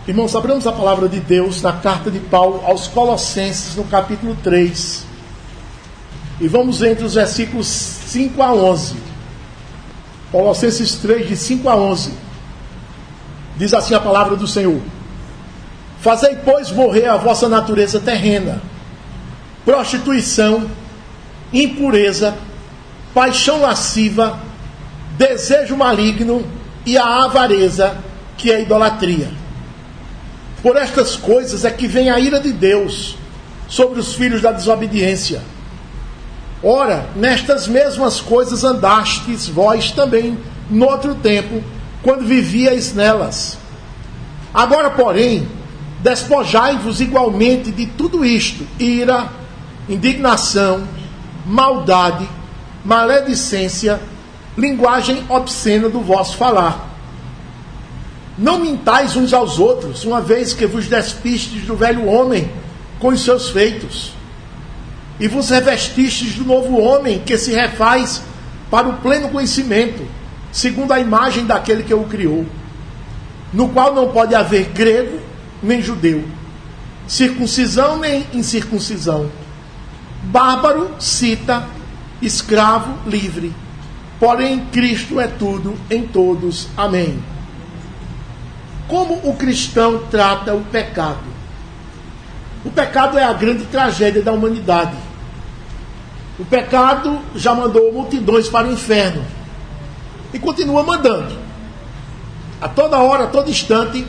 Irmãos, abramos a palavra de Deus na carta de Paulo aos Colossenses, no capítulo 3. E vamos entre os versículos 5 a 11. Colossenses 3, de 5 a 11. Diz assim a palavra do Senhor: Fazei, pois, morrer a vossa natureza terrena: prostituição, impureza, paixão lasciva, desejo maligno e a avareza, que é a idolatria. Por estas coisas é que vem a ira de Deus sobre os filhos da desobediência. Ora, nestas mesmas coisas andastes vós também no outro tempo, quando vivíeis nelas. Agora, porém, despojai-vos igualmente de tudo isto: ira, indignação, maldade, maledicência, linguagem obscena do vosso falar. Não mintais uns aos outros, uma vez que vos despistes do velho homem com os seus feitos, e vos revestistes do novo homem, que se refaz para o pleno conhecimento, segundo a imagem daquele que o criou, no qual não pode haver grego nem judeu, circuncisão nem incircuncisão, bárbaro, cita, escravo, livre, porém Cristo é tudo em todos. Amém. Como o cristão trata o pecado? O pecado é a grande tragédia da humanidade. O pecado já mandou multidões para o inferno e continua mandando. A toda hora, a todo instante,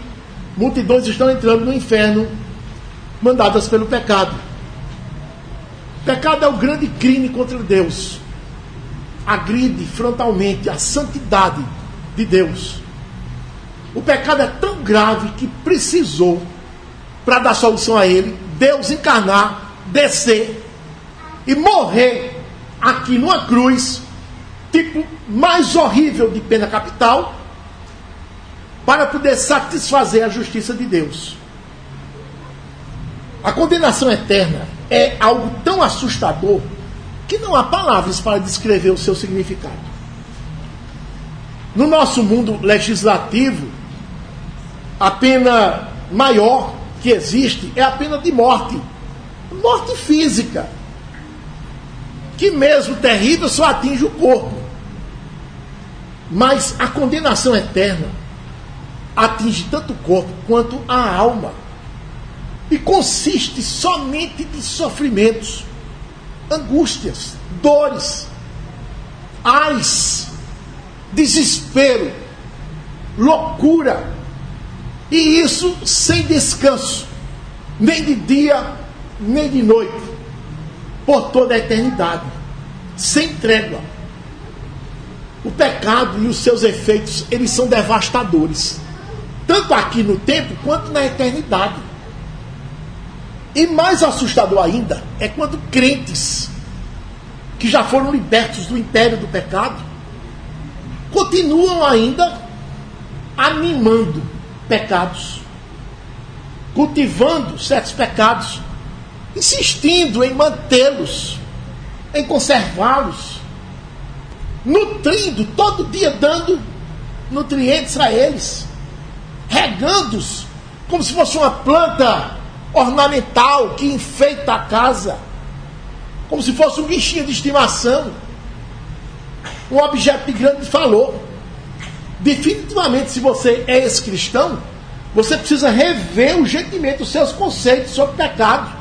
multidões estão entrando no inferno, mandadas pelo pecado. O pecado é o grande crime contra Deus. Agride frontalmente a santidade de Deus. O pecado é tão grave que precisou, para dar solução a ele, Deus encarnar, descer e morrer aqui numa cruz, tipo mais horrível de pena capital, para poder satisfazer a justiça de Deus. A condenação eterna é algo tão assustador que não há palavras para descrever o seu significado. No nosso mundo legislativo, a pena maior que existe é a pena de morte. Morte física, que mesmo terrível só atinge o corpo. Mas a condenação eterna atinge tanto o corpo quanto a alma. E consiste somente de sofrimentos, angústias, dores, ais, desespero, loucura. E isso sem descanso, nem de dia, nem de noite, por toda a eternidade, sem trégua. O pecado e os seus efeitos, eles são devastadores, tanto aqui no tempo, quanto na eternidade. E mais assustador ainda, é quando crentes, que já foram libertos do império do pecado, continuam ainda animando pecados, cultivando certos pecados, insistindo em mantê-los, em conservá-los, nutrindo, todo dia dando nutrientes a eles, regando-os, como se fosse uma planta ornamental que enfeita a casa, como se fosse um bichinho de estimação, um objeto de grande valor. Definitivamente, se você é ex-cristão, você precisa rever urgentemente os seus conceitos sobre pecado,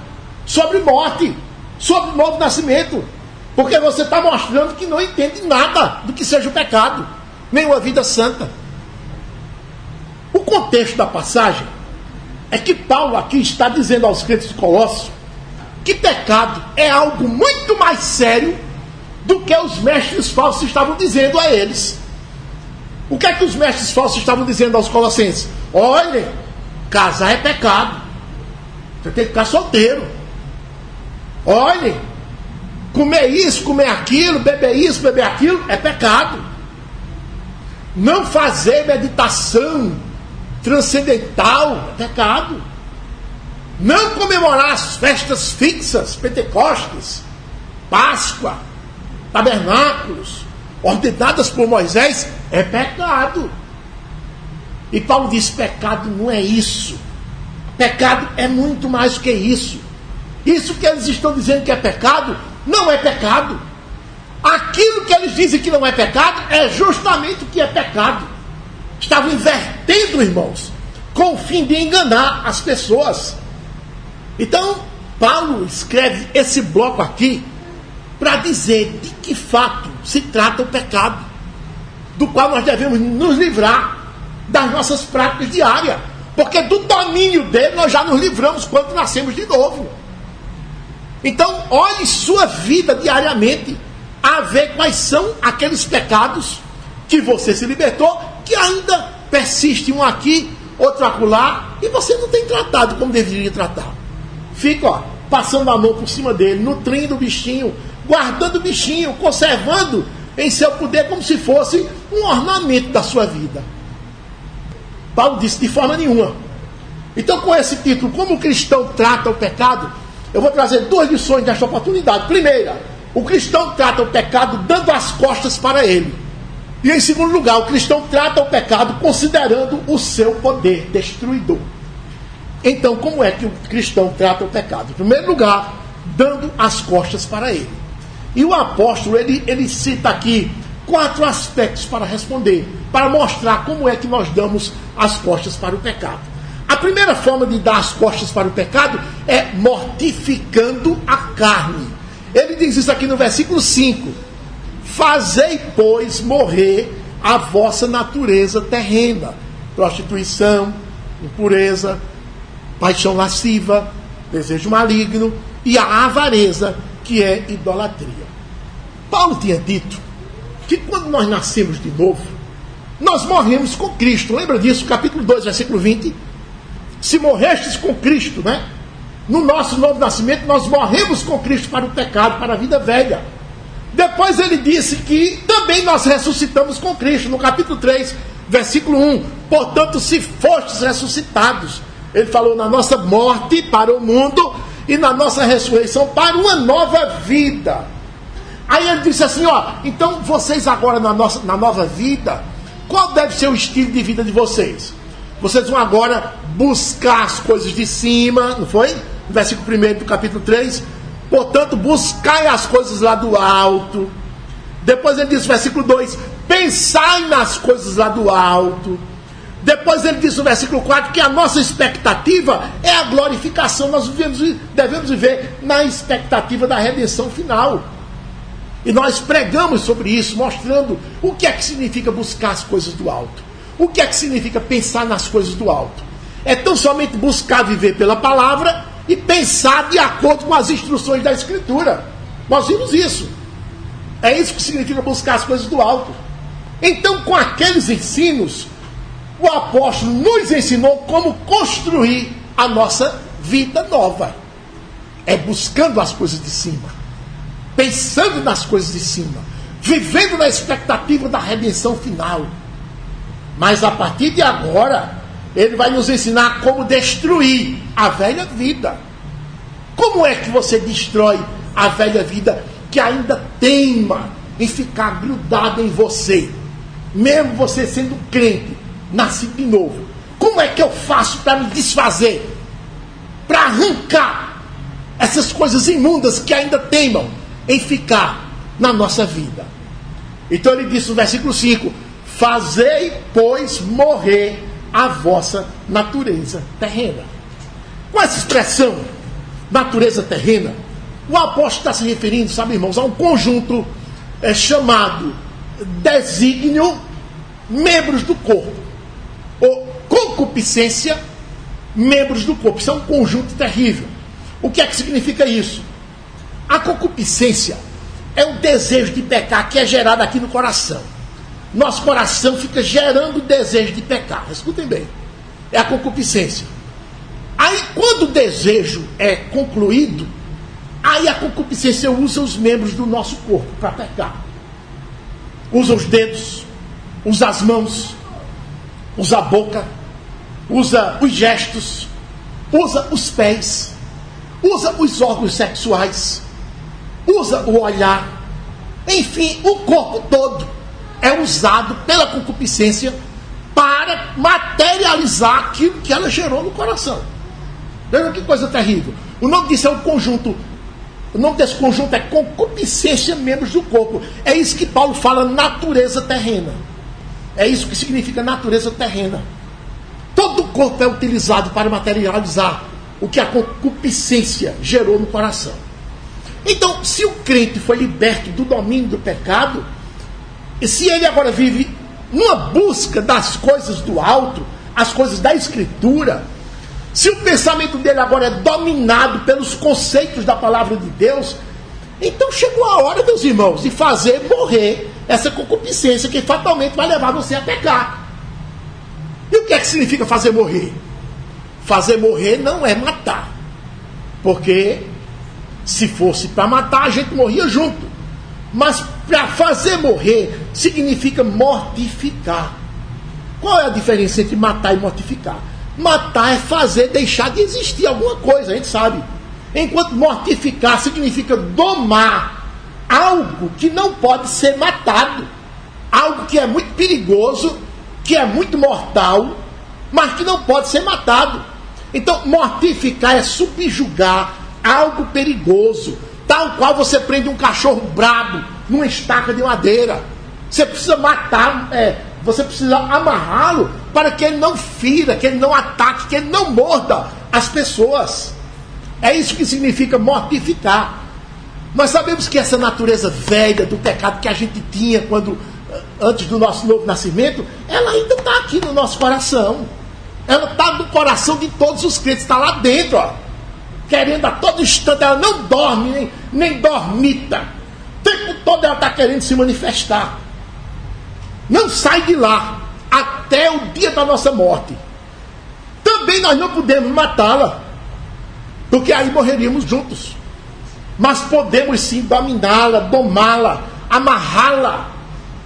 sobre morte, sobre novo nascimento, porque você está mostrando que não entende nada do que seja o pecado, nem uma vida santa. O contexto da passagem é que Paulo aqui está dizendo aos crentes de Colossos que pecado é algo muito mais sério do que os mestres falsos estavam dizendo a eles. O que é que os mestres falsos estavam dizendo aos colossenses? Olha, casar é pecado. Você tem que ficar solteiro. Olha, comer isso, comer aquilo, beber isso, beber aquilo, é pecado. Não fazer meditação transcendental é pecado. Não comemorar as festas fixas, Pentecostes, Páscoa, tabernáculos, ordenadas por Moisés, é pecado. E Paulo diz: pecado não é isso. Pecado é muito mais do que isso. Isso que eles estão dizendo que é pecado, não é pecado. Aquilo que eles dizem que não é pecado, é justamente o que é pecado. Estavam invertendo, irmãos, com o fim de enganar as pessoas. Então, Paulo escreve esse bloco aqui para dizer de que fato se trata o pecado, do qual nós devemos nos livrar das nossas práticas diárias, porque do domínio dele nós já nos livramos quando nascemos de novo. Então, olhe sua vida diariamente a ver quais são aqueles pecados que você se libertou, que ainda persiste, um aqui, outro acolá, e você não tem tratado como deveria tratar. Fica, passando a mão por cima dele, nutrindo o bichinho, guardando o bichinho, conservando em seu poder como se fosse um ornamento da sua vida. Paulo disse: de forma nenhuma. Então, com esse título, como o cristão trata o pecado, eu vou trazer 2 lições nesta oportunidade. Primeira, o cristão trata o pecado dando as costas para ele. E em segundo lugar, o cristão trata o pecado considerando o seu poder destruidor. Então, como é que o cristão trata o pecado? Em primeiro lugar, dando as costas para ele. E o apóstolo, ele cita aqui 4 aspectos para responder, para mostrar como é que nós damos as costas para o pecado. A primeira forma de dar as costas para o pecado é mortificando a carne. Ele diz isso aqui no versículo 5. Fazei, pois, morrer a vossa natureza terrena. Prostituição, impureza, paixão lasciva, desejo maligno e a avareza, que é idolatria. Paulo tinha dito que quando nós nascemos de novo, nós morremos com Cristo. Lembra disso? Capítulo 2, versículo 20. Se morrestes com Cristo, né? No nosso novo nascimento, nós morremos com Cristo para o pecado, para a vida velha. Depois ele disse que também nós ressuscitamos com Cristo. No capítulo 3, versículo 1. Portanto, se fostes ressuscitados, ele falou na nossa morte para o mundo e na nossa ressurreição para uma nova vida. Aí ele disse assim, então vocês agora na nova vida, qual deve ser o estilo de vida de vocês? Vocês vão agora buscar as coisas de cima, não foi? No versículo 1 do capítulo 3. Portanto, buscai as coisas lá do alto. Depois ele diz no versículo 2, pensai nas coisas lá do alto. Depois ele diz no versículo 4 que a nossa expectativa é a glorificação. Nós devemos viver na expectativa da redenção final. E nós pregamos sobre isso, mostrando o que é que significa buscar as coisas do alto. O que é que significa pensar nas coisas do alto. É tão somente buscar viver pela palavra e pensar de acordo com as instruções da Escritura. Nós vimos isso. É isso que significa buscar as coisas do alto. Então, com aqueles ensinos, o apóstolo nos ensinou como construir a nossa vida nova. É buscando as coisas de cima, pensando nas coisas de cima, vivendo na expectativa da redenção final. Mas a partir de agora, ele vai nos ensinar como destruir a velha vida. Como é que você destrói a velha vida que ainda teima em ficar grudada em você, mesmo você sendo crente, nascido de novo? Como é que eu faço para me desfazer, para arrancar essas coisas imundas que ainda teimam em ficar na nossa vida? Então ele disse no versículo 5, fazei, pois, morrer a vossa natureza terrena. Com essa expressão, natureza terrena, o apóstolo está se referindo, sabe, irmãos, a um conjunto chamado desígnio, membros do corpo, ou concupiscência, membros do corpo. Isso é um conjunto terrível. O que é que significa isso? A concupiscência é um desejo de pecar que é gerado aqui no coração. Nosso coração fica gerando o desejo de pecar. Escutem bem. É a concupiscência. Aí, quando o desejo é concluído, aí a concupiscência usa os membros do nosso corpo para pecar. Usa os dedos, usa as mãos, usa a boca, usa os gestos, usa os pés, usa os órgãos sexuais, usa o olhar. Enfim, o corpo todo é usado pela concupiscência para materializar aquilo que ela gerou no coração. Veja que coisa terrível. O nome disso é um conjunto. O nome desse conjunto é concupiscência, membros do corpo. É isso que Paulo fala, natureza terrena. É isso que significa natureza terrena. Todo o corpo é utilizado para materializar o que a concupiscência gerou no coração. Então, se o crente foi liberto do domínio do pecado, e se ele agora vive numa busca das coisas do alto, as coisas da Escritura, se o pensamento dele agora é dominado pelos conceitos da palavra de Deus, então chegou a hora, meus irmãos, de fazer morrer essa concupiscência que fatalmente vai levar você a pecar. E o que é que significa fazer morrer? Fazer morrer não é matar. Porque se fosse para matar, a gente morria junto. Mas para fazer morrer significa mortificar. Qual é a diferença entre matar e mortificar? Matar é fazer deixar de existir alguma coisa, a gente sabe. Enquanto mortificar significa domar algo que não pode ser matado. Algo que é muito perigoso, que é muito mortal, mas que não pode ser matado. Então, mortificar é subjugar algo perigoso, tal qual você prende um cachorro brabo numa estaca de madeira. Você precisa matar, você precisa amarrá-lo para que ele não fira, que ele não ataque, que ele não morda as pessoas. É isso que significa mortificar. Nós sabemos que essa natureza velha do pecado que a gente tinha antes do nosso novo nascimento, ela ainda está aqui no nosso coração. Ela está no coração de todos os crentes, está lá dentro, ó, querendo a todo instante. Ela não dorme, nem dormita. O tempo todo ela está querendo se manifestar. Não sai de lá até o dia da nossa morte. Também nós não podemos matá-la, porque aí morreríamos juntos. Mas podemos sim dominá-la, domá-la, amarrá-la.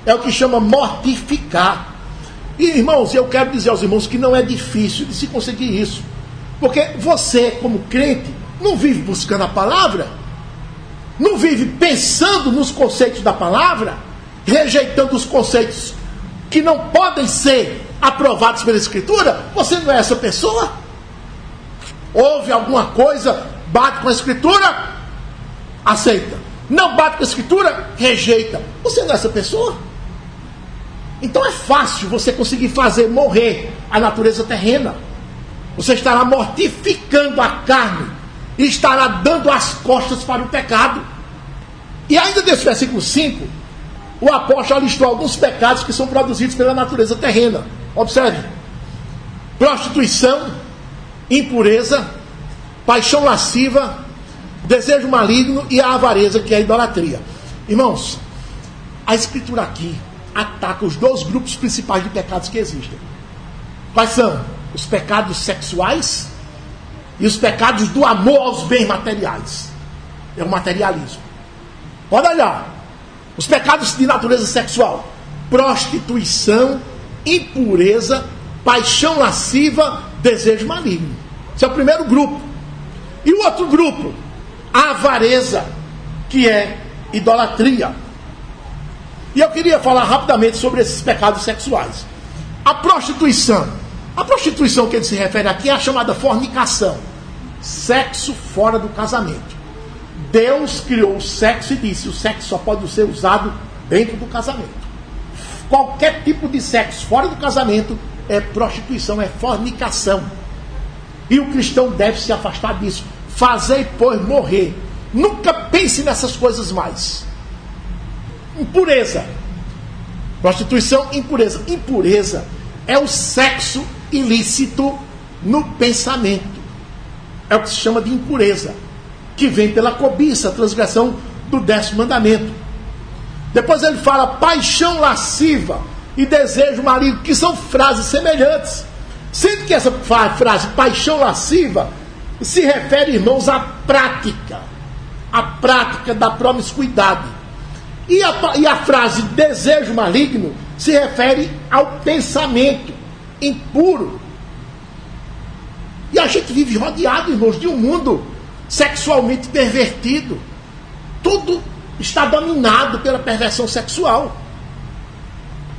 É o que chama mortificar. E, irmãos, eu quero dizer aos irmãos que não é difícil de se conseguir isso. Porque você, como crente, não vive buscando a palavra, não vive pensando nos conceitos da palavra, rejeitando os conceitos que não podem ser aprovados pela Escritura. Você não é essa pessoa? Ouve alguma coisa, bate com a Escritura, aceita. Não bate com a Escritura, rejeita. Você não é essa pessoa? Então é fácil você conseguir fazer morrer a natureza terrena. Você estará mortificando a carne e estará dando as costas para o pecado. E ainda nesse versículo 5, o apóstolo listou alguns pecados que são produzidos pela natureza terrena. Observe: prostituição, impureza, paixão lasciva, desejo maligno e a avareza, que é a idolatria. Irmãos, a Escritura aqui ataca os dois grupos principais de pecados que existem. Quais são? Os pecados sexuais e os pecados do amor aos bens materiais. É o materialismo. Pode olhar. Os pecados de natureza sexual: prostituição, impureza, paixão lasciva, desejo maligno. Esse é o primeiro grupo. E o outro grupo, a avareza, que é idolatria. E eu queria falar rapidamente sobre esses pecados sexuais. A prostituição que ele se refere aqui é a chamada fornicação. Sexo fora do casamento. Deus criou o sexo e disse: o sexo só pode ser usado dentro do casamento. Qualquer tipo de sexo fora do casamento é prostituição, é fornicação. E o cristão deve se afastar disso. Fazei, pois, morrer. Nunca pense nessas coisas mais. Impureza. Prostituição, impureza. Impureza é o sexo ilícito no pensamento. É o que se chama de impureza, que vem pela cobiça, a transgressão do 10º mandamento. Depois ele fala paixão lasciva e desejo maligno, que são frases semelhantes. Sendo que essa frase, paixão lasciva, se refere, irmãos, à prática da promiscuidade. E a frase desejo maligno se refere ao pensamento impuro. E a gente vive rodeado, irmãos, de um mundo sexualmente pervertido. Tudo está dominado pela perversão sexual.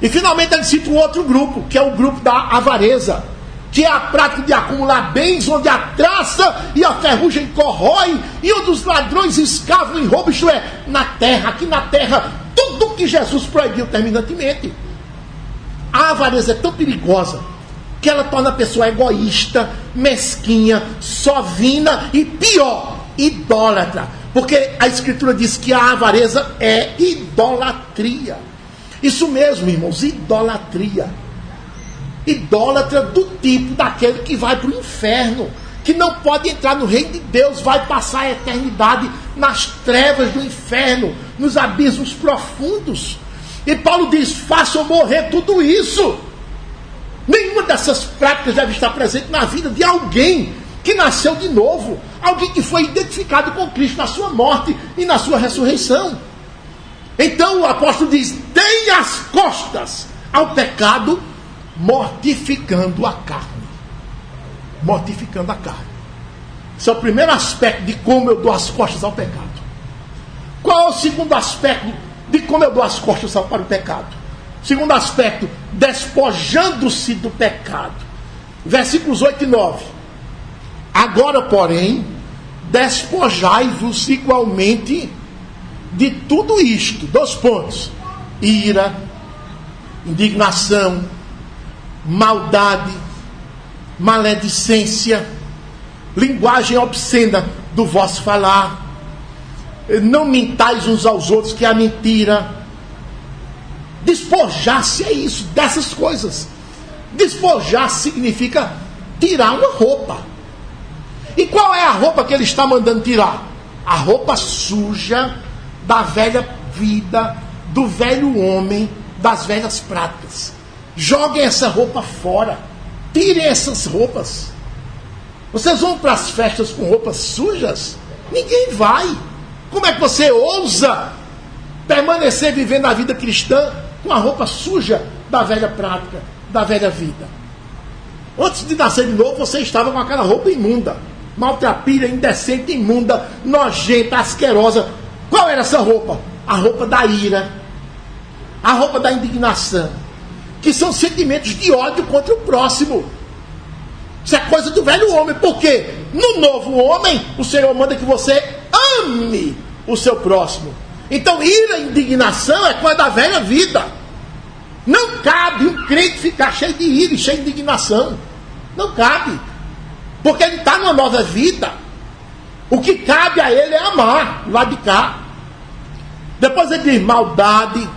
E finalmente ele cita um outro grupo, que é o grupo da avareza, que é a prática de acumular bens, onde a traça e a ferrugem corrói, e onde os ladrões escavam em roubo, isto é, na terra, aqui na terra, tudo que Jesus proibiu terminantemente. A avareza é tão perigosa, que ela torna a pessoa egoísta, mesquinha, sovina e pior, idólatra. Porque a Escritura diz que a avareza é idolatria. Isso mesmo, irmãos, idolatria. Idólatra do tipo daquele que vai para o inferno, que não pode entrar no reino de Deus, vai passar a eternidade nas trevas do inferno, nos abismos profundos. E Paulo diz, façam morrer tudo isso. Nenhuma dessas práticas deve estar presente na vida de alguém que nasceu de novo, alguém que foi identificado com Cristo na sua morte e na sua ressurreição. Então o apóstolo diz, deem as costas ao pecado, mortificando a carne. Mortificando a carne. Esse é o primeiro aspecto de como eu dou as costas ao pecado. Qual é o segundo aspecto de como eu dou as costas para o pecado? Segundo aspecto, despojando-se do pecado. Versículos 8 e 9. Agora, porém, despojai-vos igualmente de tudo isto. 2 pontos. Ira, indignação, maldade, maledicência, linguagem obscena do vosso falar. Não mintais uns aos outros, que é a mentira. Despojar-se é isso, dessas coisas. Despojar significa tirar uma roupa. E qual é a roupa que ele está mandando tirar? A roupa suja da velha vida, do velho homem, das velhas práticas. Joguem essa roupa fora. Tirem essas roupas. Vocês vão para as festas com roupas sujas? Ninguém vai. Como é que você ousa permanecer vivendo a vida cristã com a roupa suja da velha prática, da velha vida? Antes de nascer de novo, você estava com aquela roupa imunda, maltrapilha, indecente, imunda, nojenta, asquerosa. Qual era essa roupa? A roupa da ira, a roupa da indignação, que são sentimentos de ódio contra o próximo. Isso é coisa do velho homem, porque no novo homem, o Senhor manda que você ame o seu próximo. Então, ira e indignação é coisa da velha vida. Não cabe um crente ficar cheio de ira e cheio de indignação. Não cabe. Porque ele está numa nova vida. O que cabe a ele é amar, lá de cá. Depois ele diz maldade,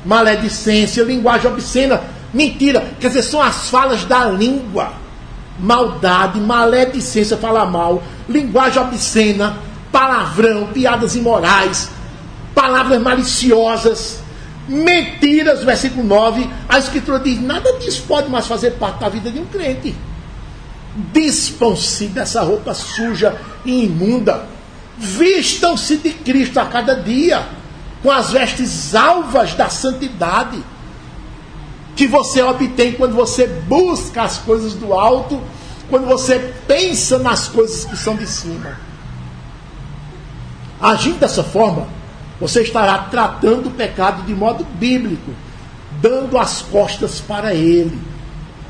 maledicência, linguagem obscena, mentira. Quer dizer, são as falas da língua. Maldade, maledicência, falar mal, linguagem obscena, palavrão, piadas imorais, palavras maliciosas, mentiras. Versículo 9, a Escritura diz, nada disso pode mais fazer parte da vida de um crente. Dispam-se dessa roupa suja e imunda, vistam-se de Cristo a cada dia, com as vestes alvas da santidade, que você obtém quando você busca as coisas do alto, quando você pensa nas coisas que são de cima. Agindo dessa forma, você estará tratando o pecado de modo bíblico, dando as costas para ele,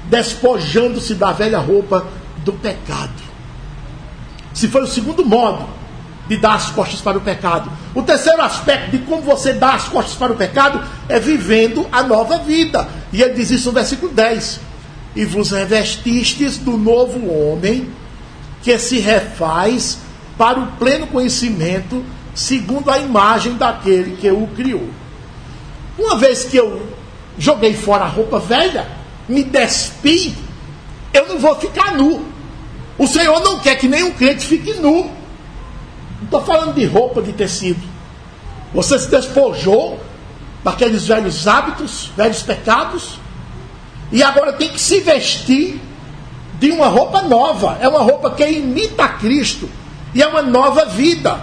despojando-se da velha roupa do pecado. Se foi o segundo modo de dar as costas para o pecado. O terceiro aspecto de como você dá as costas para o pecado é vivendo a nova vida. E ele diz isso no versículo 10. E vos revestistes do novo homem, que se refaz para o pleno conhecimento, segundo a imagem daquele que o criou. Uma vez que eu joguei fora a roupa velha, me despi, eu não vou ficar nu. O Senhor não quer que nenhum crente fique nu. Não estou falando de roupa de tecido. Você se despojou daqueles velhos hábitos, velhos pecados, e agora tem que se vestir de uma roupa nova. É uma roupa que imita a Cristo, e é uma nova vida.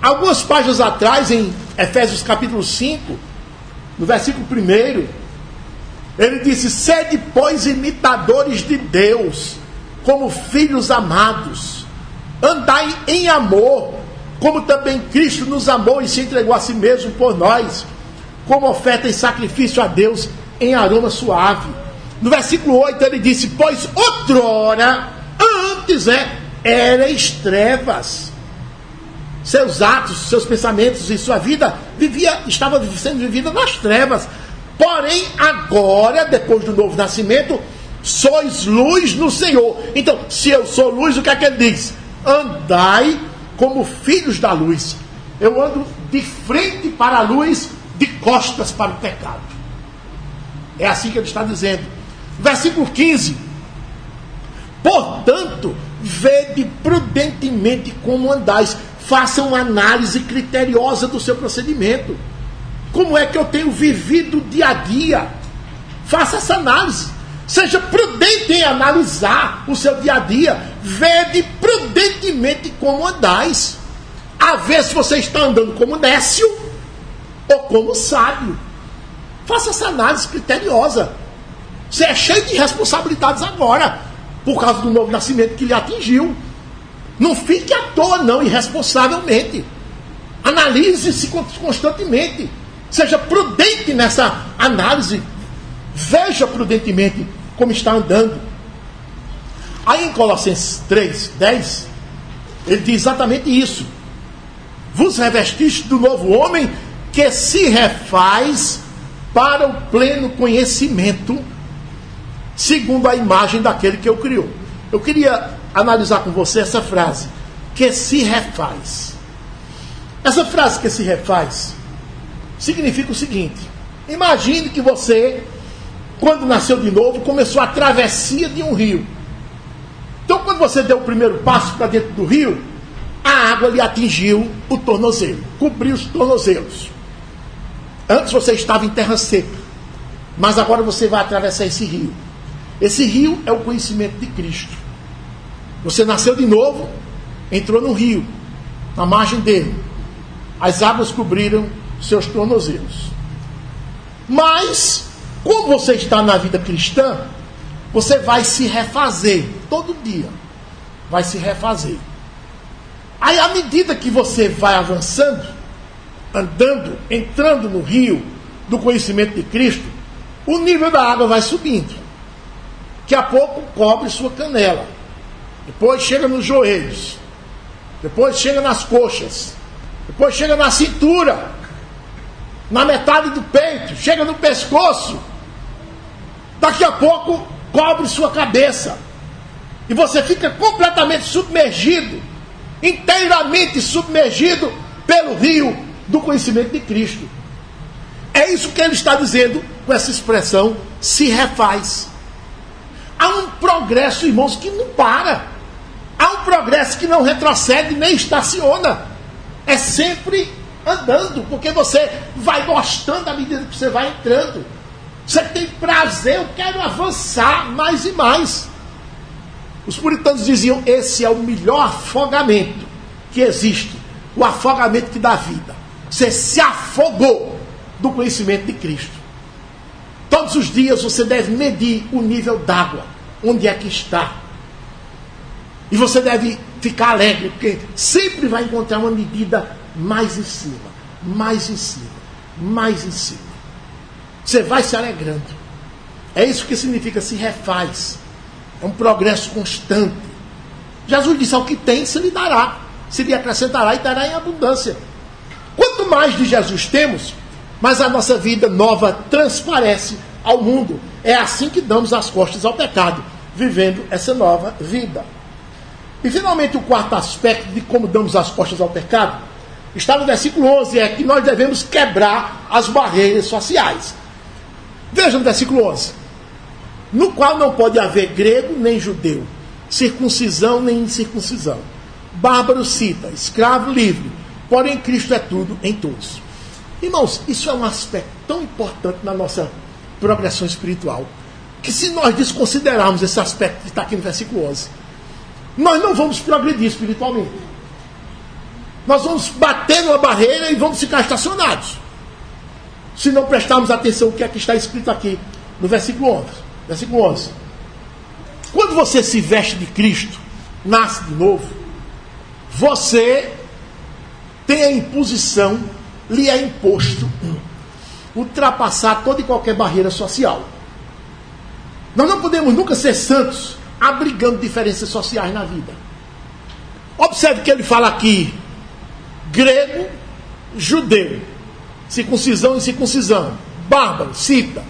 Algumas páginas atrás, em Efésios capítulo 5, no versículo 1, ele disse, sede, pois, imitadores de Deus, como filhos amados, andai em amor, como também Cristo nos amou e se entregou a si mesmo por nós, como oferta e sacrifício a Deus em aroma suave. No versículo 8 ele disse: pois outrora, antes erais trevas. Seus atos, seus pensamentos e sua vida estava sendo vivida nas trevas. Porém, agora, depois do novo nascimento, sois luz no Senhor. Então, se eu sou luz, o que é que ele diz? Andai como filhos da luz. Eu ando de frente para a luz, de costas para o pecado. É assim que ele está dizendo. Versículo 15. Portanto, vede prudentemente como andais. Faça uma análise criteriosa do seu procedimento. Como é que eu tenho vivido dia a dia? Faça essa análise. Seja prudente em analisar o seu dia a dia. Vede prudentemente como andais. A ver se você está andando como nécio ou como sábio. Faça essa análise criteriosa. Você é cheio de responsabilidades agora, por causa do novo nascimento que lhe atingiu. Não fique à toa, não, irresponsavelmente. Analise-se constantemente. Seja prudente nessa análise. Veja prudentemente como está andando. Aí em Colossenses 3:10, ele diz exatamente isso. Vos revestiste do novo homem, que se refaz para o pleno conhecimento, segundo a imagem daquele que o criou. Eu queria analisar com você essa frase, que se refaz. Essa frase, que se refaz, significa o seguinte: imagine que você, quando nasceu de novo, começou a travessia de um rio. Então, quando você deu o primeiro passo para dentro do rio, a água lhe atingiu o tornozelo, cobriu os tornozelos. Antes você estava em terra seca, mas agora você vai atravessar esse rio. Esse rio é o conhecimento de Cristo. Você nasceu de novo, entrou no rio, na margem dele. As águas cobriram seus tornozelos. Mas, como você está na vida cristã, você vai se refazer todo dia. Vai se refazer. Aí, à medida que você vai avançando, andando, entrando no rio do conhecimento de Cristo, o nível da água vai subindo. Daqui a pouco cobre sua canela. Depois chega nos joelhos. Depois chega nas coxas. Depois chega na cintura. Na metade do peito. Chega no pescoço. Daqui a pouco cobre sua cabeça. E você fica completamente submergido. Inteiramente submergido pelo rio do conhecimento de Cristo. É isso que ele está dizendo com essa expressão, se refaz. Há um progresso, irmãos, que não para. Há um progresso que não retrocede nem estaciona. É sempre andando, porque você vai gostando à medida que você vai entrando. Você tem prazer, eu quero avançar mais e mais. Os puritanos diziam, esse é o melhor afogamento que existe. O afogamento que dá vida. Você se afogou do conhecimento de Cristo. Todos os dias você deve medir o nível d'água, onde é que está. E você deve ficar alegre, porque sempre vai encontrar uma medida mais em cima, mais em cima, mais em cima. Você vai se alegrando. É isso que significa se refaz. É um progresso constante. Jesus disse, ao que tem se lhe dará, se lhe acrescentará e dará em abundância. Quanto mais de Jesus temos, mais a nossa vida nova transparece ao mundo. É assim que damos as costas ao pecado, vivendo essa nova vida. E finalmente o quarto aspecto de como damos as costas ao pecado está no versículo 11, é que nós devemos quebrar as barreiras sociais. Veja no versículo 11, no qual não pode haver grego nem judeu, circuncisão nem incircuncisão, bárbaro cita, escravo livre, porém Cristo é tudo em todos. Irmãos, isso é um aspecto tão importante na nossa progressão espiritual, que se nós desconsiderarmos esse aspecto que está aqui no versículo 11, nós não vamos progredir espiritualmente. Nós vamos bater numa barreira e vamos ficar estacionados, se não prestarmos atenção ao que é que está escrito aqui no versículo 11. Versículo 11. Quando você se veste de Cristo, nasce de novo, você tem a imposição, lhe é imposto ultrapassar toda e qualquer barreira social. Nós não podemos nunca ser santos abrigando diferenças sociais na vida. Observe que ele fala aqui: grego, judeu, circuncisão e incircuncisão, bárbaro, cita,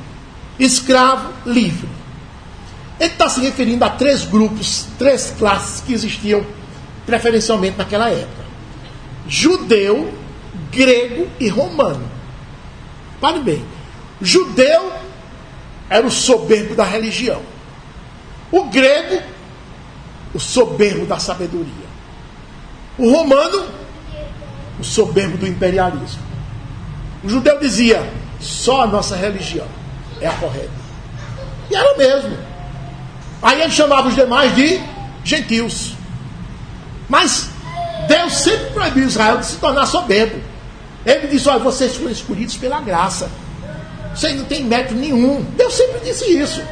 escravo, livre. Ele está se referindo a 3 grupos, 3 classes que existiam preferencialmente naquela época: judeu, grego e romano. Pare bem, judeu era o soberbo da religião, o grego, o soberbo da sabedoria, o romano, o soberbo do imperialismo. O judeu dizia: só a nossa religião é a correta. E era mesmo. Aí ele chamava os demais de gentios. Mas Deus sempre proibiu Israel de se tornar soberbo. Ele disse: olha, vocês foram escolhidos pela graça, vocês não têm mérito nenhum. Deus sempre disse isso.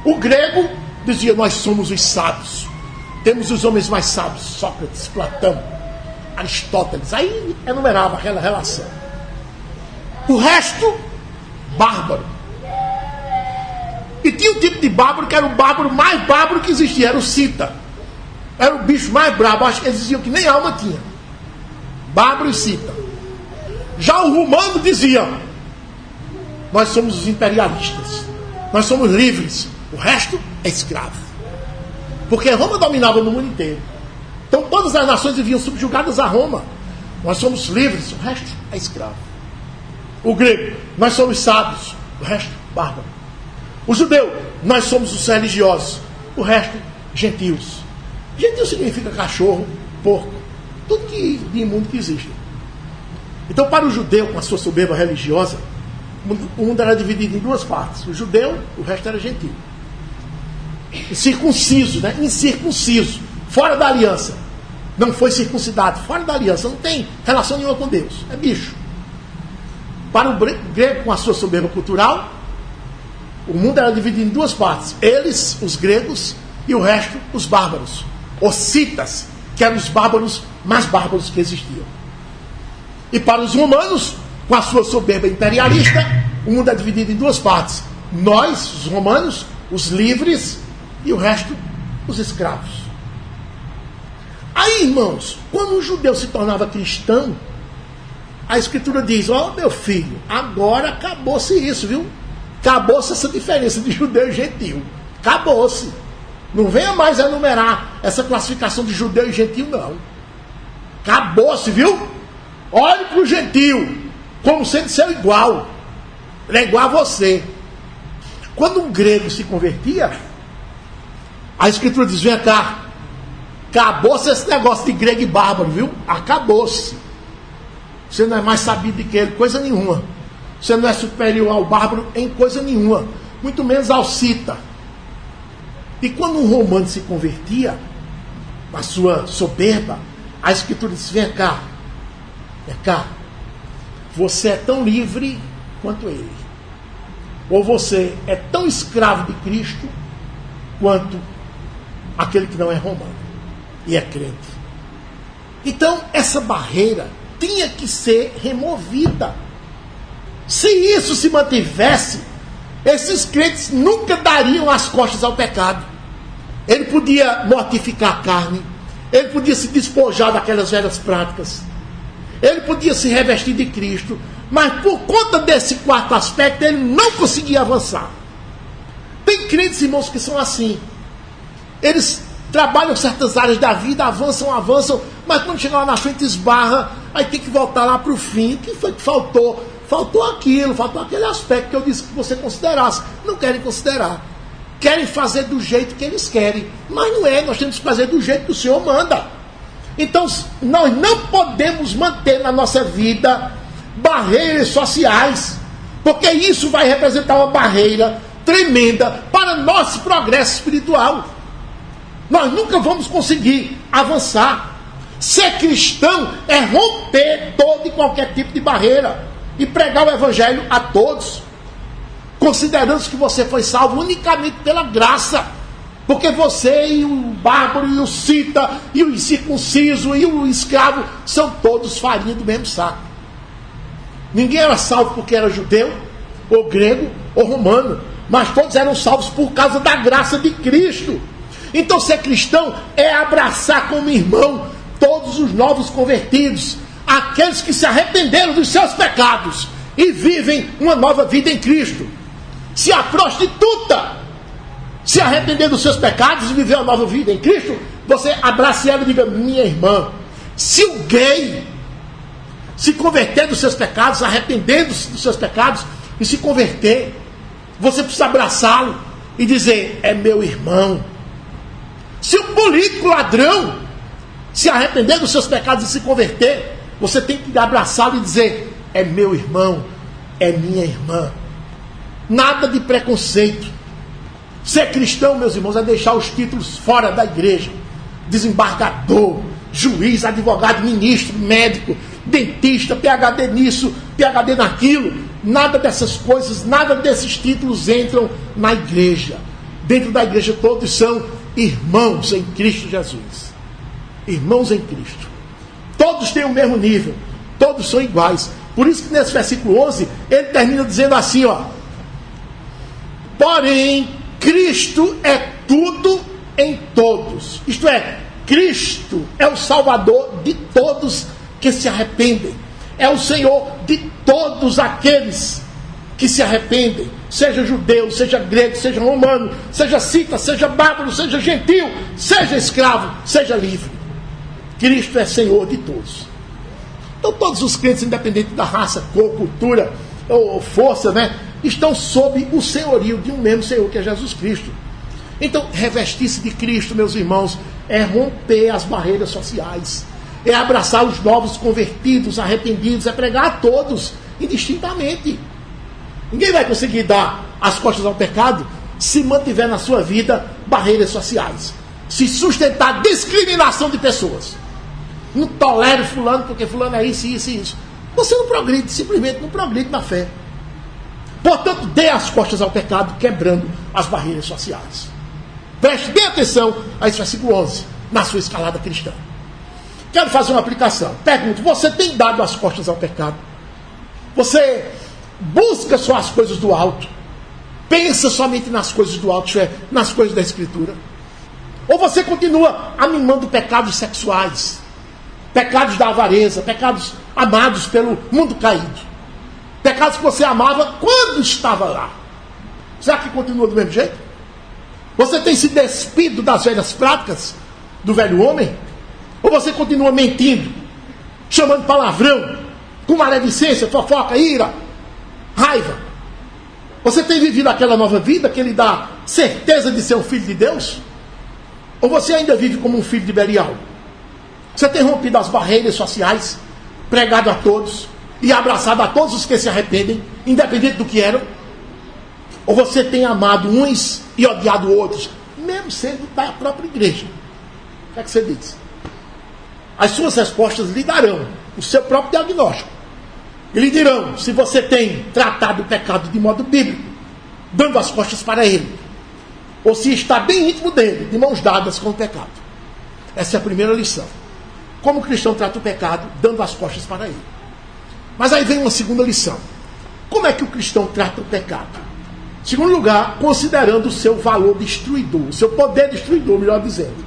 O grego dizia: nós somos os sábios, temos os homens mais sábios, Sócrates, Platão, Aristóteles. Aí enumerava aquela relação. O resto, bárbaro. E tinha um tipo de bárbaro que era o bárbaro mais bárbaro que existia, era o cita. Era o bicho mais brabo. Acho que eles diziam que nem alma tinha. Bárbaro e cita. Já o romano dizia: nós somos os imperialistas, nós somos livres, o resto é escravo. Porque Roma dominava no mundo inteiro. Então todas as nações viviam subjugadas a Roma. Nós somos livres, o resto é escravo. O grego: nós somos sábios, o resto bárbaro. O judeu: nós somos os religiosos, o resto gentios. Gentil significa cachorro, porco, tudo que, de imundo que existe. Então, para o judeu, com a sua soberba religiosa, o mundo era dividido em 2 partes: o judeu, o resto era gentil. Circunciso, né? Incircunciso, fora da aliança, não foi circuncidado, fora da aliança, não tem relação nenhuma com Deus, é bicho. Para o grego, com a sua soberba cultural, o mundo era dividido em 2 partes: eles, os gregos, e o resto, os bárbaros, os citas, que eram os bárbaros mais bárbaros que existiam. E para os romanos, com a sua soberba imperialista, o mundo é dividido em 2 partes: nós, os romanos, os livres, e o resto, os escravos. Aí, irmãos, quando um judeu se tornava cristão, a Escritura diz: ó, meu filho, agora acabou-se isso, viu? Acabou-se essa diferença de judeu e gentil. Acabou-se. Não venha mais enumerar essa classificação de judeu e gentil, não. Acabou-se, viu? Olhe para o gentil como sendo seu igual. Ele é igual a você. Quando um grego se convertia, a Escritura diz: vem cá, acabou-se esse negócio de grego e bárbaro, viu? Acabou-se. Você não é mais sabido do que ele, coisa nenhuma. Você não é superior ao bárbaro em coisa nenhuma, muito menos ao cita. E quando um romano se convertia, na sua soberba, a Escritura diz: vem cá, você é tão livre quanto ele, ou você é tão escravo de Cristo quanto aquele que não é romano e é crente. Então essa barreira tinha que ser removida. Se isso se mantivesse, esses crentes nunca dariam as costas ao pecado. Ele podia mortificar a carne, ele podia se despojar daquelas velhas práticas, ele podia se revestir de Cristo, mas por conta desse 4º aspecto, ele não conseguia avançar. Tem crentes, irmãos, que são assim. Eles trabalham certas áreas da vida, avançam, mas quando chega lá na frente esbarra, aí tem que voltar lá para o fim. O que foi que faltou? Faltou aquilo, faltou aquele aspecto que eu disse que você considerasse. Não querem considerar. Querem fazer do jeito que eles querem. Mas não é, nós temos que fazer do jeito que o Senhor manda. Então, nós não podemos manter na nossa vida barreiras sociais, porque isso vai representar uma barreira tremenda para nosso progresso espiritual. Nós nunca vamos conseguir avançar. Ser cristão é romper todo e qualquer tipo de barreira e pregar o Evangelho a todos, considerando que você foi salvo unicamente pela graça, porque você e o bárbaro e o cita e o incircunciso e o escravo são todos farinha do mesmo saco. Ninguém era salvo porque era judeu, ou grego, ou romano, mas todos eram salvos por causa da graça de Cristo. Então ser cristão é abraçar como irmão todos os novos convertidos, aqueles que se arrependeram dos seus pecados e vivem uma nova vida em Cristo. Se a prostituta se arrepender dos seus pecados e viver uma nova vida em Cristo, você abrace ela e diga: minha irmã. Se o gay se converter dos seus pecados, arrepender-se dos seus pecados e se converter, você precisa abraçá-lo e dizer: é meu irmão. Se o político ladrão se arrepender dos seus pecados e se converter, você tem que abraçá-lo e dizer: é meu irmão, é minha irmã. Nada de preconceito. Ser cristão, meus irmãos, é deixar os títulos fora da igreja. Desembargador, juiz, advogado, ministro, médico, dentista, PhD nisso, PhD naquilo. Nada dessas coisas, nada desses títulos entram na igreja. Dentro da igreja todos são irmãos em Cristo Jesus. Irmãos em Cristo. Todos têm o mesmo nível. Todos são iguais. Por isso que nesse versículo 11, ele termina dizendo assim, ó: porém, Cristo é tudo em todos. Isto é, Cristo é o Salvador de todos que se arrependem. É o Senhor de todos aqueles que se arrependem. Seja judeu, seja grego, seja romano, seja cita, seja bárbaro, seja gentil, seja escravo, seja livre. Cristo é Senhor de todos. Então todos os crentes, independente da raça, cor, cultura ou força, estão sob o senhorio de um mesmo Senhor, que é Jesus Cristo. Então, revestir-se de Cristo, meus irmãos, é romper as barreiras sociais, é abraçar os novos convertidos, arrependidos, é pregar a todos, indistintamente. Ninguém vai conseguir dar as costas ao pecado se mantiver na sua vida barreiras sociais, se sustentar discriminação de pessoas. Não tolere fulano porque fulano é isso, isso e isso. Você não progride, simplesmente não progride na fé. Portanto, dê as costas ao pecado, quebrando as barreiras sociais. Preste bem atenção a esse versículo 11, na sua escalada cristã. Quero fazer uma aplicação. Pergunto: você tem dado as costas ao pecado? Você busca só as coisas do alto? Pensa somente nas coisas do alto, isto é, nas coisas da Escritura? Ou você continua animando pecados sexuais, pecados da avareza, pecados amados pelo mundo caído? Pecados que você amava quando estava lá. Será que continua do mesmo jeito? Você tem se despido das velhas práticas do velho homem? Ou você continua mentindo, chamando palavrão, com maledicência, fofoca, ira, raiva? Você tem vivido aquela nova vida que lhe dá certeza de ser um filho de Deus? Ou você ainda vive como um filho de Belial? Você tem rompido as barreiras sociais, pregado a todos e abraçado a todos os que se arrependem, independente do que eram? Ou você tem amado uns e odiado outros, mesmo sendo da própria igreja? O que é que você diz? As suas respostas lhe darão o seu próprio diagnóstico. E lhe dirão se você tem tratado o pecado de modo bíblico, dando as costas para ele, ou se está bem íntimo dele, de mãos dadas com o pecado. Essa é a primeira lição. Como o cristão trata o pecado, dando as costas para ele. Mas aí vem uma segunda lição. Como é que o cristão trata o pecado? Em segundo lugar, considerando o seu valor destruidor, o seu poder destruidor, melhor dizendo.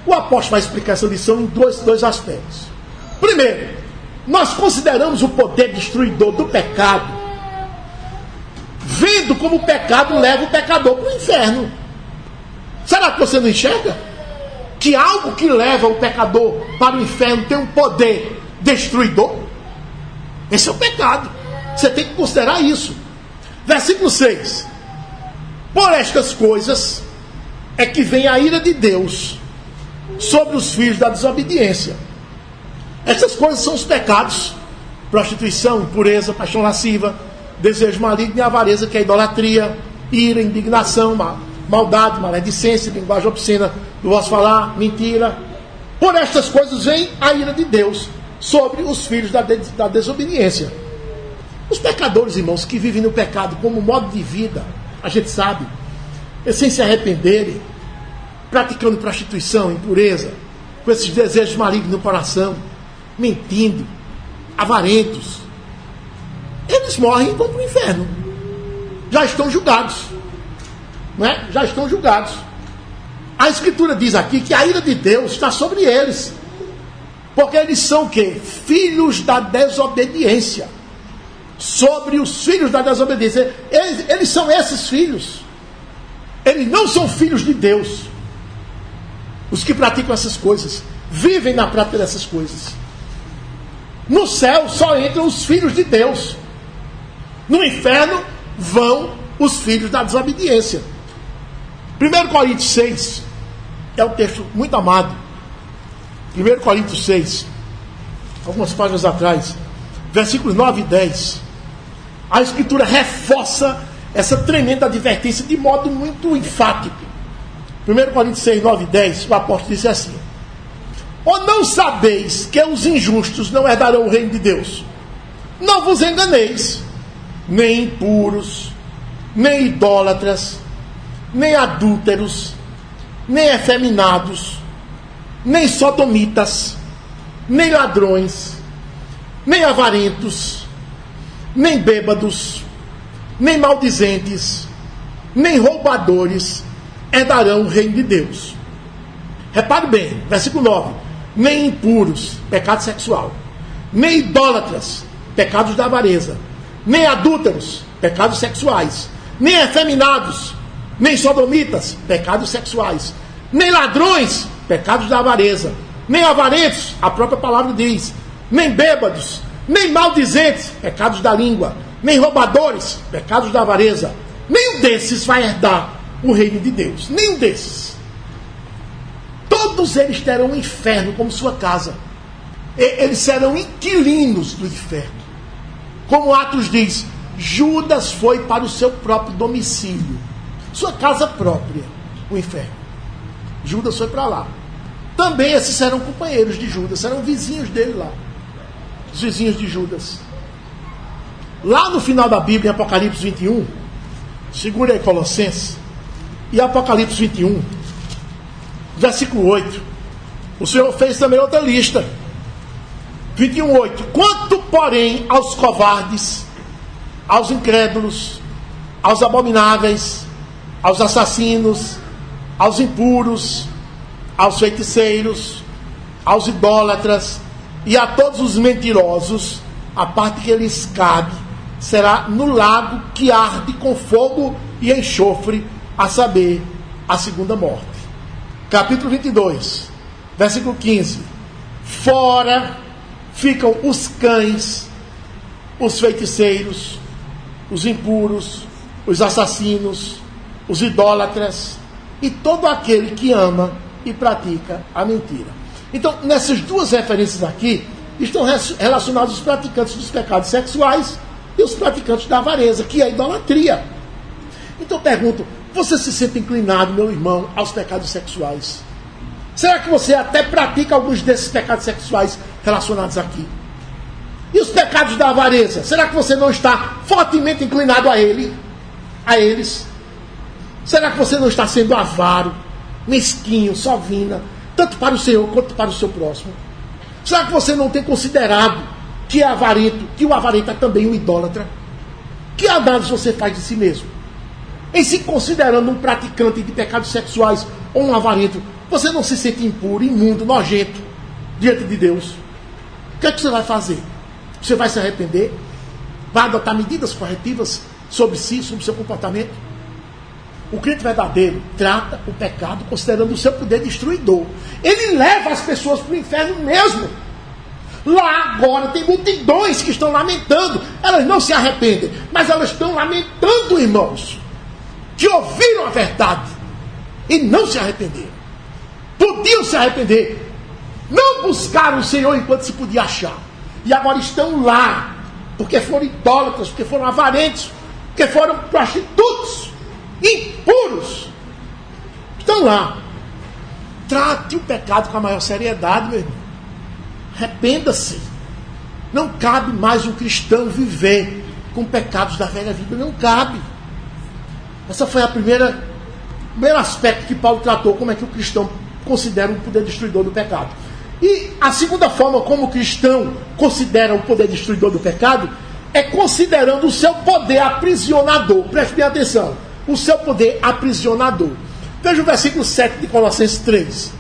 O apóstolo vai explicar essa lição em dois aspectos. Primeiro, nós consideramos o poder destruidor do pecado, vendo como o pecado leva o pecador para o inferno. Será que você não enxerga que algo que leva o pecador para o inferno tem um poder destruidor? Esse é o pecado. Você tem que considerar isso. Versículo 6. Por estas coisas é que vem a ira de Deus sobre os filhos da desobediência. Essas coisas são os pecados: prostituição, impureza, paixão lasciva, desejo maligno e avareza, que é a idolatria, ira, indignação, maldade, maledicência, linguagem obscena do vosso falar, mentira. Por estas coisas vem a ira de Deus sobre os filhos da desobediência. Os pecadores, irmãos, que vivem no pecado como modo de vida, a gente sabe, sem se arrependerem, praticando prostituição, impureza, com esses desejos malignos no coração, mentindo, avarentos, eles morrem e vão para o inferno. Já estão julgados. Né? Já estão julgados. A Escritura diz aqui que a ira de Deus está sobre eles. Porque eles são o quê? Filhos da desobediência. Sobre os filhos da desobediência. Eles são esses filhos. Eles não são filhos de Deus. Os que praticam essas coisas. Vivem na prática dessas coisas. No céu só entram os filhos de Deus. No inferno vão os filhos da desobediência. 1 Coríntios 6 é um texto muito amado. 1 Coríntios 6, algumas páginas atrás, versículos 9 e 10. A Escritura reforça essa tremenda advertência de modo muito enfático. 1 Coríntios 6, 9 e 10, o apóstolo disse assim: ou não sabeis que os injustos não herdarão o reino de Deus? Não vos enganeis, nem impuros, nem idólatras, nem adúlteros, nem efeminados, nem sodomitas, nem ladrões, nem avarentos, nem bêbados, nem maldizentes, nem roubadores herdarão o reino de Deus. Repare bem, versículo 9: nem impuros, pecado sexual, nem idólatras, pecados da avareza, nem adúlteros, pecados sexuais, nem efeminados, nem sodomitas, pecados sexuais, nem ladrões, pecados da avareza, nem avarentos, a própria palavra diz, nem bêbados, nem maldizentes, pecados da língua, nem roubadores, pecados da avareza. Nenhum desses vai herdar o reino de Deus. Nenhum desses. Todos eles terão o inferno como sua casa. Eles serão inquilinos do inferno. Como Atos diz, Judas foi para o seu próprio domicílio, sua casa própria, o inferno. Judas foi para lá. Também esses serão companheiros de Judas, serão vizinhos dele lá. Os vizinhos de Judas. Lá no final da Bíblia, em Apocalipse 21, segura aí Colossenses, e Apocalipse 21, versículo 8, o Senhor fez também outra lista. 21:8. Quanto, porém, aos covardes, aos incrédulos, aos abomináveis, aos assassinos, aos impuros, aos feiticeiros, aos idólatras e a todos os mentirosos, a parte que lhes cabe será no lago que arde com fogo e enxofre, a saber, a segunda morte. Capítulo 22, versículo 15. Fora ficam os cães, os feiticeiros, os impuros, os assassinos, os idólatras e todo aquele que ama e pratica a mentira. Então, nessas duas referências aqui, estão relacionados os praticantes dos pecados sexuais e os praticantes da avareza, que é a idolatria. Então, eu pergunto, você se sente inclinado, meu irmão, aos pecados sexuais? Será que você até pratica alguns desses pecados sexuais relacionados aqui? E os pecados da avareza? Será que você não está fortemente inclinado a eles? Será que você não está sendo avaro, mesquinho, sovina, tanto para o Senhor quanto para o seu próximo? Será que você não tem considerado que é avarento, que o avarento é também um idólatra? Que análise você faz de si mesmo? Em se considerando um praticante de pecados sexuais ou um avarento, você não se sente impuro, imundo, nojento diante de Deus? O que é que você vai fazer? Você vai se arrepender? Vai adotar medidas corretivas sobre si, sobre o seu comportamento? O crente verdadeiro trata o pecado considerando o seu poder destruidor. Ele leva as pessoas para o inferno mesmo. Lá agora tem multidões que estão lamentando. Elas não se arrependem, mas elas estão lamentando, irmãos, que ouviram a verdade e não se arrependeram. Podiam se arrepender, não buscaram o Senhor enquanto se podia achar, e agora estão lá porque foram idólatras, porque foram avarentos, porque foram prostitutos, impuros. Estão lá. Trate o pecado com a maior seriedade, meu irmão. Arrependa-se. Não cabe mais um cristão viver com pecados da velha vida. Não cabe. Essa foi a primeiro aspecto que Paulo tratou, como é que o cristão considera o poder destruidor do pecado. E a segunda forma como o cristão considera o poder destruidor do pecado é considerando o seu poder aprisionador. Preste bem atenção. O seu poder aprisionador. Veja o versículo 7 de Colossenses 3.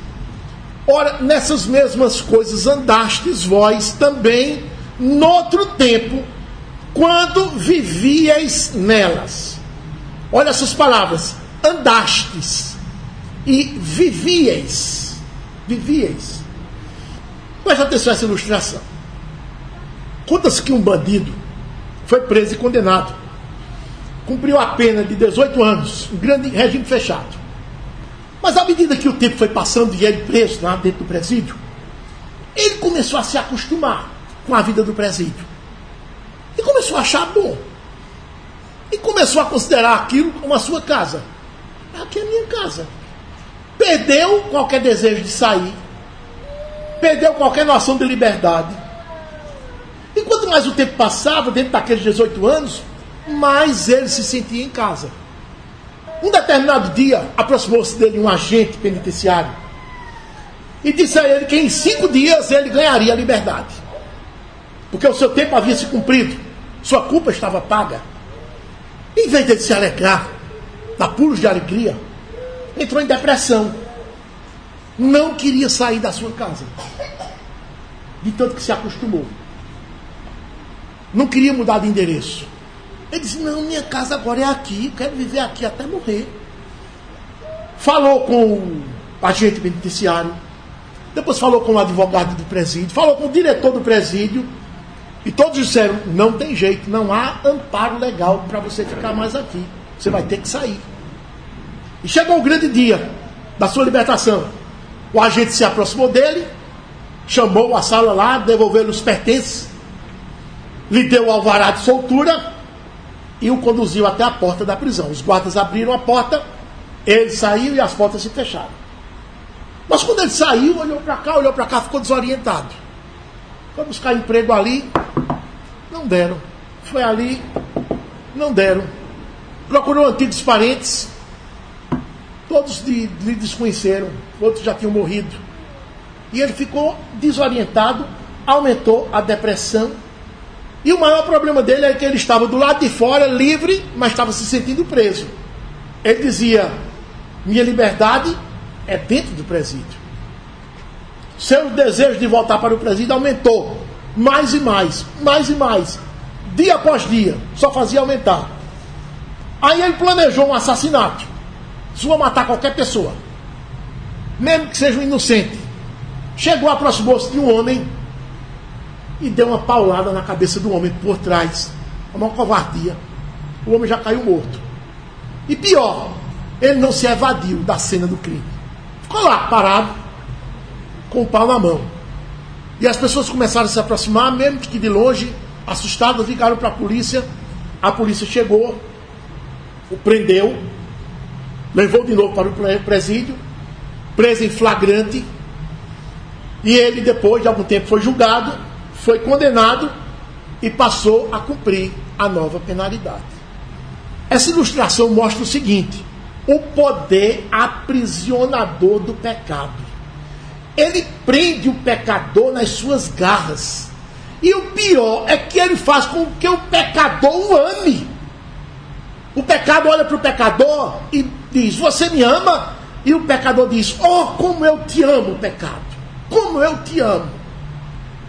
Ora, nessas mesmas coisas andastes vós também noutro tempo, quando vivieis nelas. Olha essas palavras. Andastes e vivieis. Vivieis. Preste atenção a essa ilustração. Conta-se que um bandido foi preso e condenado. Cumpriu a pena de 18 anos, um grande regime fechado. Mas à medida que o tempo foi passando e ele preso lá dentro do presídio, ele começou a se acostumar com a vida do presídio. E começou a achar bom. E começou a considerar aquilo como a sua casa. Aqui é a minha casa. Perdeu qualquer desejo de sair. Perdeu qualquer noção de liberdade. E quanto mais o tempo passava, dentro daqueles 18 anos, mais ele se sentia em casa. Um determinado dia, aproximou-se dele um agente penitenciário e disse a ele que em 5 dias ele ganharia a liberdade. Porque o seu tempo havia se cumprido, sua culpa estava paga. Em vez de se alegrar, dar pulos de alegria, entrou em depressão. Não queria sair da sua casa, de tanto que se acostumou. Não queria mudar de endereço. Ele disse, não, minha casa agora é aqui, eu quero viver aqui até morrer. Falou com o agente penitenciário, depois falou com o advogado do presídio, falou com o diretor do presídio, e todos disseram, não tem jeito, não há amparo legal para você ficar mais aqui, você vai ter que sair. E chegou o grande dia da sua libertação. O agente se aproximou dele, chamou a sala lá, devolveu-lhe os pertences, lhe deu o alvará de soltura e o conduziu até a porta da prisão. Os guardas abriram a porta, ele saiu e as portas se fecharam. Mas quando ele saiu, olhou para cá, ficou desorientado. Foi buscar emprego ali, não deram. Foi ali, não deram. Procurou antigos parentes, todos lhe desconheceram, outros já tinham morrido. E ele ficou desorientado, aumentou a depressão. E o maior problema dele é que ele estava do lado de fora, livre, mas estava se sentindo preso. Ele dizia, minha liberdade é dentro do presídio. Seu desejo de voltar para o presídio aumentou. Mais e mais, mais e mais. Dia após dia, só fazia aumentar. Aí ele planejou um assassinato. Sua matar qualquer pessoa, mesmo que seja um inocente. Chegou, aproximou-se de um homem e deu uma paulada na cabeça do homem por trás. Uma covardia. O homem já caiu morto. E pior, ele não se evadiu da cena do crime. Ficou lá, parado, com o pau na mão. E as pessoas começaram a se aproximar, mesmo que de longe, assustadas, ligaram para a polícia. A polícia chegou, o prendeu, levou de novo para o presídio, preso em flagrante. E ele, depois de algum tempo, foi julgado, foi condenado e passou a cumprir a nova penalidade. Essa ilustração mostra o seguinte: o poder aprisionador do pecado. Ele prende o pecador nas suas garras. E o pior é que ele faz com que o pecador o ame. O pecado olha para o pecador e diz, você me ama? E o pecador diz, oh, como eu te amo, pecado. Como eu te amo.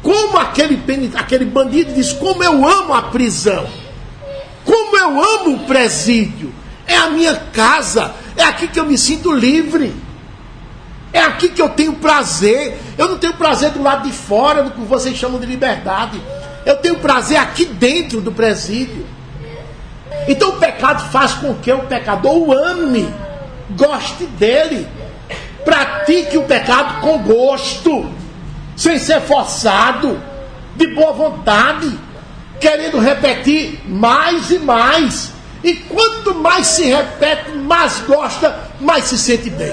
Como aquele bandido diz, como eu amo a prisão. Como eu amo o presídio. É a minha casa. É aqui que eu me sinto livre. É aqui que eu tenho prazer. Eu não tenho prazer do lado de fora, do que vocês chamam de liberdade. Eu tenho prazer aqui dentro do presídio. Então o pecado faz com que o pecador o ame. Goste dele. Pratique o pecado com gosto. Sem ser forçado, de boa vontade, querendo repetir mais e mais. E quanto mais se repete, mais gosta, mais se sente bem.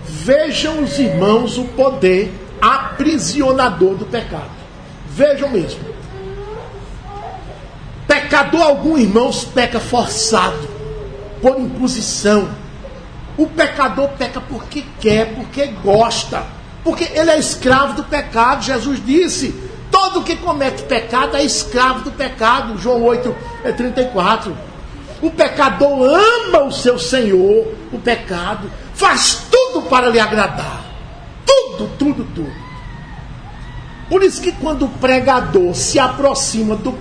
Vejam os irmãos o poder aprisionador do pecado. Vejam mesmo. Pecador algum, irmãos, peca forçado, por imposição. O pecador peca porque quer, porque gosta, porque ele é escravo do pecado. Jesus disse, Todo que comete pecado é escravo do pecado. João 8:34. O pecador ama o seu Senhor, o pecado, faz tudo para lhe agradar. Tudo. Por isso que quando o pregador se aproxima do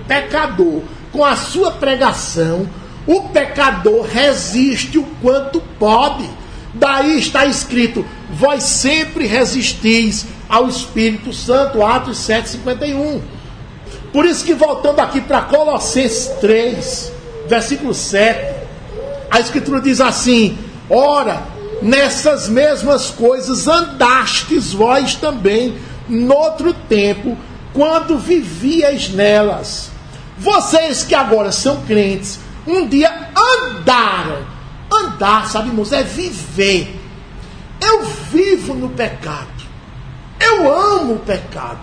pecador com a sua pregação, o pecador resiste o quanto pode. Daí está escrito: vós sempre resistis ao Espírito Santo, Atos 7:51. Por isso que, voltando aqui para Colossenses 3, versículo 7, a Escritura diz assim: ora, nessas mesmas coisas andastes vós também noutro tempo, quando vivíeis nelas. Vocês que agora são crentes, um dia andaram. Andar, sabe, irmãos, é viver. Eu vivo no pecado. Eu amo o pecado.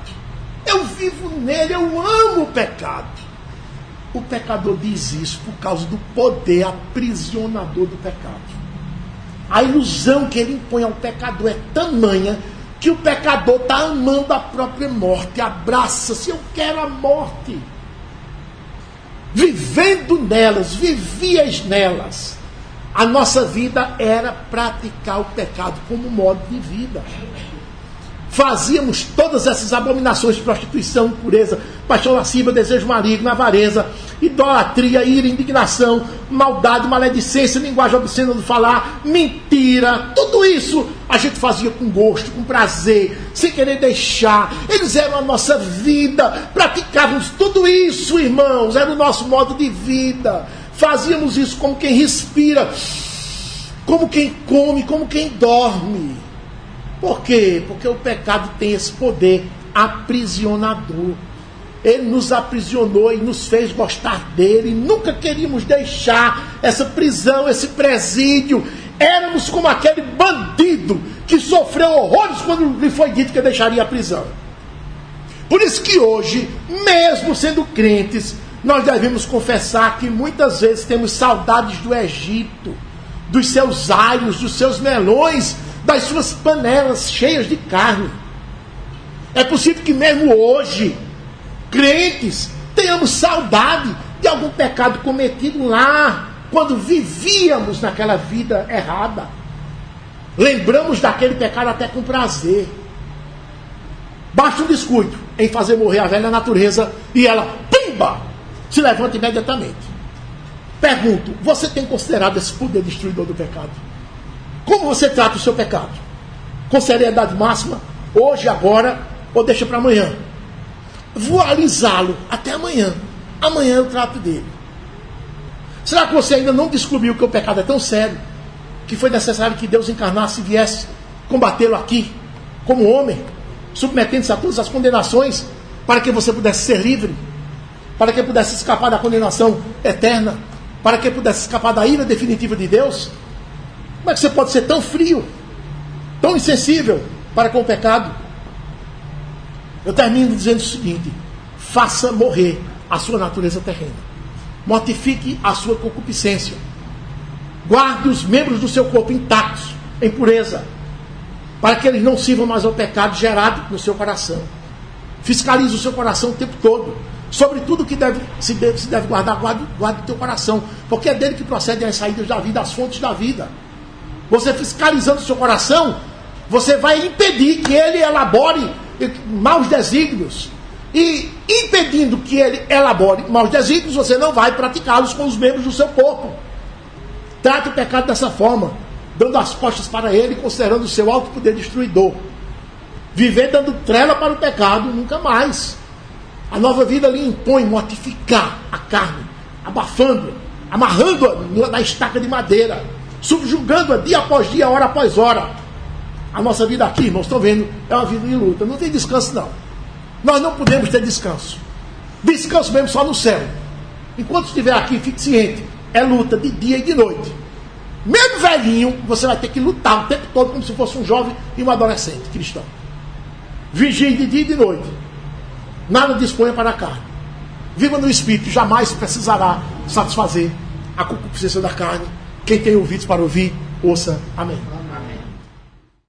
Eu vivo nele, eu amo o pecado. O pecador diz isso por causa do poder aprisionador do pecado. A ilusão que ele impõe ao pecador é tamanha que o pecador está amando a própria morte. Abraça-se, eu quero a morte. Vivendo nelas, vivias nelas. A nossa vida era praticar o pecado como modo de vida. Fazíamos todas essas abominações de prostituição, impureza, paixão lasciva, desejo maligno, avareza, idolatria, ira, indignação, maldade, maledicência, linguagem obscena do falar, mentira. Tudo isso a gente fazia com gosto, com prazer, sem querer deixar. Eles eram a nossa vida. Praticávamos tudo isso, irmãos. Era o nosso modo de vida. Fazíamos isso como quem respira, como quem come, como quem dorme. Por quê? Porque o pecado tem esse poder aprisionador. Ele nos aprisionou e nos fez gostar dele. Nunca queríamos deixar essa prisão, esse presídio. Éramos como aquele bandido que sofreu horrores quando lhe foi dito que deixaria a prisão. Por isso que hoje, mesmo sendo crentes, nós devemos confessar que muitas vezes temos saudades do Egito, dos seus alhos, dos seus melões, das suas panelas cheias de carne. É possível que mesmo hoje, crentes, tenhamos saudade de algum pecado cometido lá, quando vivíamos naquela vida errada. Lembramos daquele pecado até com prazer. Basta um descuido em fazer morrer a velha natureza e ela, pimba, se levanta imediatamente. Pergunto, você tem considerado esse poder destruidor do pecado? Como você trata o seu pecado? Com seriedade máxima? Hoje, agora, ou deixa para amanhã? Vou alisá-lo até amanhã. Amanhã eu trato dele. Será que você ainda não descobriu que o pecado é tão sério que foi necessário que Deus encarnasse e viesse combatê-lo aqui, como homem, submetendo-se a todas as condenações, para que você pudesse ser livre, para que pudesse escapar da condenação eterna, para que pudesse escapar da ira definitiva de Deus? Como é que você pode ser tão frio, tão insensível para com o pecado? Eu termino dizendo o seguinte: faça morrer a sua natureza terrena. Mortifique a sua concupiscência. Guarde os membros do seu corpo intactos, em pureza, para que eles não sirvam mais ao pecado gerado no seu coração. Fiscalize o seu coração o tempo todo. Sobre tudo que se deve guardar, guarde o teu coração, porque é dele que procedem as saídas da vida, as fontes da vida. Você fiscalizando o seu coração, você vai impedir que ele elabore maus desígnios. E impedindo que ele elabore maus desígnios, você não vai praticá-los com os membros do seu corpo. Trate o pecado dessa forma, dando as costas para ele, considerando o seu alto poder destruidor. Viver dando trela para o pecado, nunca mais. A nova vida lhe impõe mortificar a carne, abafando-a, amarrando-a na estaca de madeira, subjugando-a dia após dia, hora após hora. A nossa vida aqui, irmãos, estão vendo, é uma vida de luta. Não tem descanso, não. Nós não podemos ter descanso. Descanso mesmo só no céu. Enquanto estiver aqui, fique ciente, é luta de dia e de noite. Mesmo velhinho, você vai ter que lutar o tempo todo como se fosse um jovem e um adolescente cristão. Vigie de dia e de noite. Nada disponha para a carne. Viva no Espírito, jamais precisará satisfazer a concupiscência da carne. Quem tem ouvidos para ouvir, ouça. Amém.